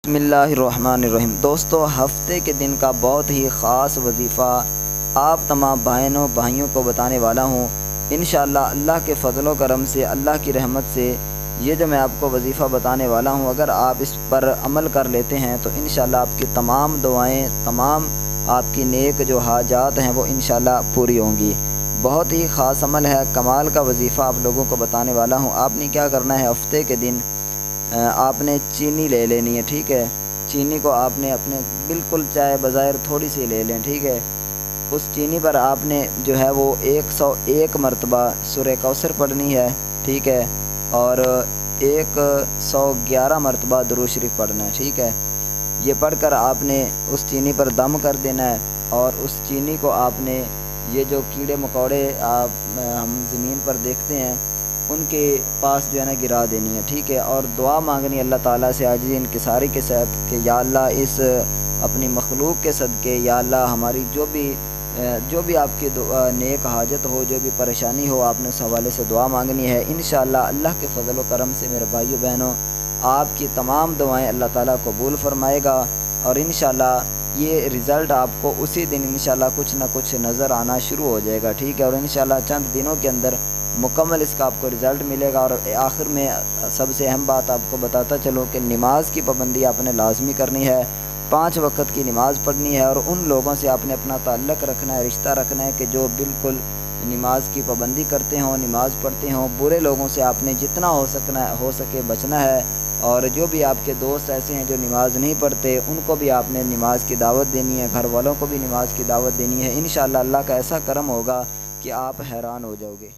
بسم اللہ الرحمن الرحیم۔ دوستو، ہفتے کے دن کا بہت ہی خاص وظیفہ آپ تمام بھائیوں کو بتانے والا ہوں۔ انشاءاللہ اللہ کے فضل و کرم سے، اللہ کی رحمت سے یہ جو میں آپ کو وظیفہ بتانے والا ہوں، اگر آپ اس پر عمل کر لیتے ہیں تو انشاءاللہ آپ کی تمام دعائیں، تمام آپ کی نیک جو حاجات ہیں وہ انشاءاللہ پوری ہوں گی۔ بہت ہی خاص عمل ہے، کمال کا وظیفہ آپ لوگوں کو بتانے والا ہوں۔ آپ نے کیا کرنا ہے، ہفتے کے دن آپ نے چینی لے لینی ہے، ٹھیک ہے۔ چینی کو آپ نے اپنے بالکل چائے بظاہر تھوڑی سی لے لیں، ٹھیک ہے۔ اس چینی پر آپ نے جو ہے وہ 101 مرتبہ سورہ کوثر پڑھنی ہے، ٹھیک ہے، اور 111 مرتبہ درود شریف پڑھنا ہے، ٹھیک ہے۔ یہ پڑھ کر آپ نے اس چینی پر دم کر دینا ہے، اور اس چینی کو آپ نے یہ جو کیڑے مکوڑے ہم زمین پر دیکھتے ہیں ان کے پاس جو ہے نا گرا دینی ہے، ٹھیک ہے۔ اور دعا مانگنی اللہ تعالیٰ سے عاجزی انکساری کے ساتھ کہ یا اللہ اس اپنی مخلوق کے صدقے، یا اللہ ہماری جو بھی آپ کی نیک حاجت ہو، جو بھی پریشانی ہو، آپ نے اس حوالے سے دعا مانگنی ہے۔ انشاءاللہ اللہ کے فضل و کرم سے میرے بھائیو بہنوں، آپ کی تمام دعائیں اللہ تعالیٰ قبول فرمائے گا، اور انشاءاللہ یہ رزلٹ آپ کو اسی دن انشاءاللہ کچھ نہ کچھ نظر آنا شروع ہو جائے گا، ٹھیک ہے۔ اور انشاءاللہ چند دنوں کے اندر مکمل اس کا آپ کو رزلٹ ملے گا۔ اور آخر میں سب سے اہم بات آپ کو بتاتا چلوں کہ نماز کی پابندی آپ نے لازمی کرنی ہے، 5 وقت کی نماز پڑھنی ہے، اور ان لوگوں سے آپ نے اپنا تعلق رکھنا ہے، رشتہ رکھنا ہے کہ جو بالکل نماز کی پابندی کرتے ہوں، نماز پڑھتے ہوں۔ برے لوگوں سے آپ نے جتنا ہو سکے بچنا ہے، اور جو بھی آپ کے دوست ایسے ہیں جو نماز نہیں پڑھتے ان کو بھی آپ نے نماز کی دعوت دینی ہے، گھر والوں کو بھی نماز کی دعوت دینی ہے۔ انشاءاللہ اللہ کا ایسا کرم ہوگا کہ آپ حیران ہو جاؤ گے۔